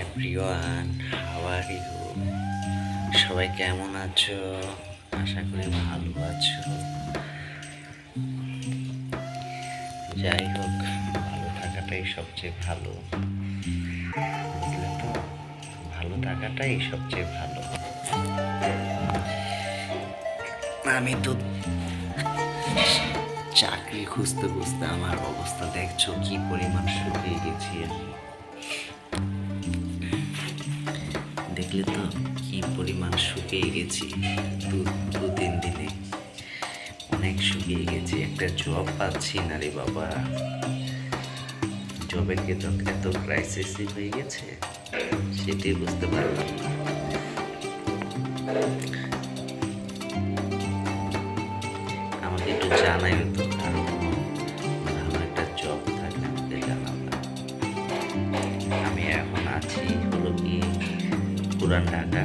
Everyone, how are you? সবাই কেমন আছো? আশা করি ভালো আছো। যাই হোক, ভালো থাকাটাই সবচেয়ে ভালো, বুঝলে তো? ভালো থাকাটাই সবচেয়ে ভালো। আমি তো চাকরি খুঁজতে খুঁজতে আমার অবস্থা দেখছো, কি পরিমাণ শুকিয়ে গেছি আমি। দেখলে তো কি পরিমাণ শুকিয়ে গেছি, দু তিন দিনে অনেক শুকিয়ে গেছি। একটা জব পাচ্ছি না রে বাবা। জবের ক্ষেত্রে এত ক্রাইসিসই হয়ে গেছে, সেটাই বুঝতে পারলাম না। আমাকে একটু জানাই তো, আরো ভালো একটা জব থাকলে আমাকে জানাবে। আমি এখন আছি হলো কি পুরান ঢাকা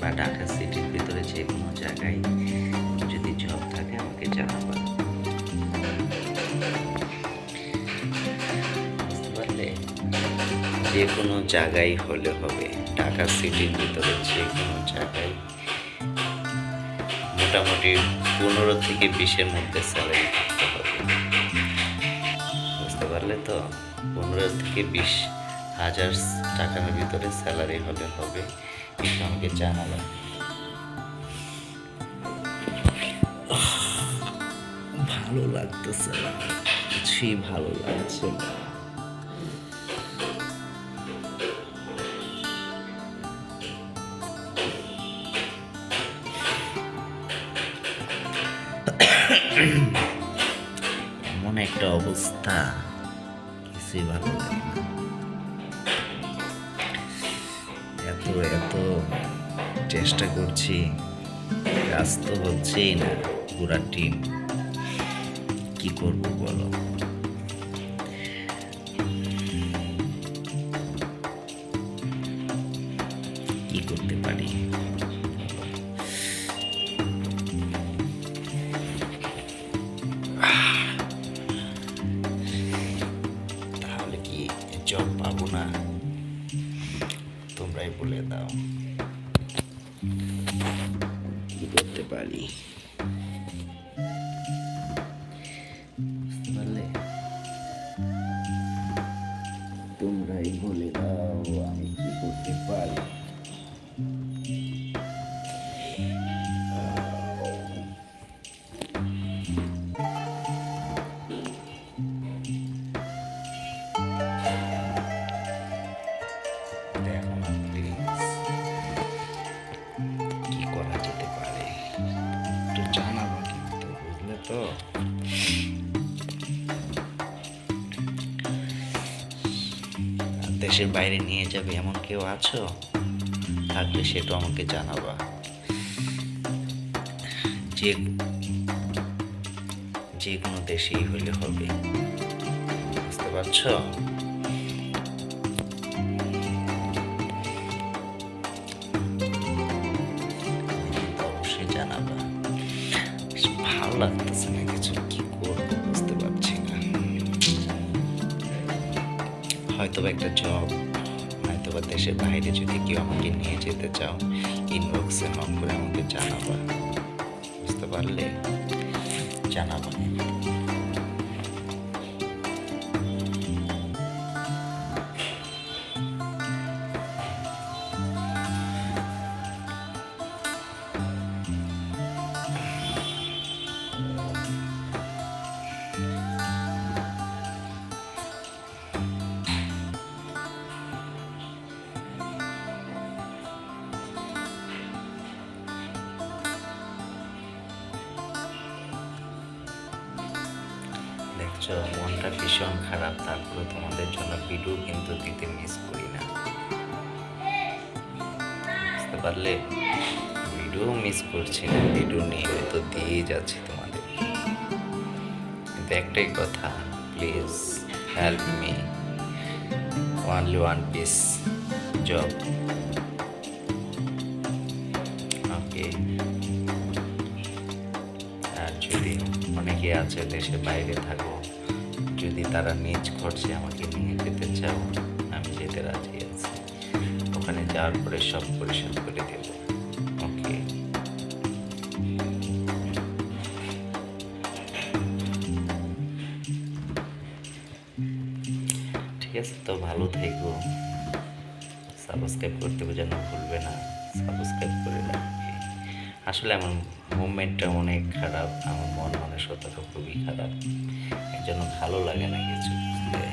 বা ঢাকা সিটির ভিতরে যে কোনো জায়গায় যদি জব থাকে আমাকে জানাবা, বুঝতে পারলে? যে কোনো জায়গায় হলে হবে, ঢাকা সিটির ভিতরে যে কোনো জায়গায় মোটামুটি 15 থেকে 20-এর মধ্যে স্যালারি থাকতে হবে, বুঝতে পারলে তো? 15 থেকে 20 হাজার টাকার ভিতরে স্যালারি হলে হবে। একটু আমাকে জানাবেন। ভালো লাগতেছে না, কিছুই ভালো লাগছে না। এমন একটা অবস্থা, কিছুই ভালো লাগে না। এত এত চেষ্টা করছি, কাজ তো হচ্ছেই না। পুরা টিম, কি করবো বলো? কি করতে পারি? তাহলে কি জব পাবো না? তোমরাই বলে দাও, কি করতে পারি? বুঝতে পারলে? তোমরাই বলে দাও আমি কি করতে পারি। দেখো না প্লিজ, কি করা যেতে পারে একটু জানাবো কিন্তু, বুঝলে তো? দেশের বাইরে নিয়ে যাবে এমন কেউ আছো? থাকলে সেটা আমাকে জানাবা। যে যে কোনো দেশেই হলে হবে, বুঝতে পারছো? অবশ্যই জানাবা। ভালো লাগতেছে না কিছু, কি করবো বুঝতে পারছি না। হয়তো একটা জব, হয়তো বা দেশের বাইরে যদি কেউ আমাকে নিয়ে যেতে চাও, ইনবক্সে নক করে আমাকে জানাবা, বুঝতে পারলে? জানাবা। দেখছো, মনটা ভীষণ খারাপ, তারপরে তোমাদের জন্য ভিডিও কিন্তু দিতে মিস করি না, বুঝতে পারলে? ভিডিও মিস করছি না, ভিডিও নিয়মিত দিয়েই যাচ্ছি তোমাদের। কিন্তু একটাই কথা, please help me, only one piece job. Okay? আর যদি অনেকে আছে দেশের বাইরে থাকো, যদি তারা নিজ খরচে আমাকে নিয়ে যেতে চাও, আমি যেতে রাজি। যাওয়ার পরে সব পরিশোধ করে দেব। ওকে, ঠিক আছে, তো ভালো থেকো। সাবস্ক্রাইব করতে যেন ভুলবে না, সাবস্ক্রাইব করে রাখবে। আসলে আমার মুভমেন্টটা অনেক খারাপ, আমার মন মানসিকতা খুবই খারাপ, এর জন্য ভালো লাগে না কিছু, বুঝলে?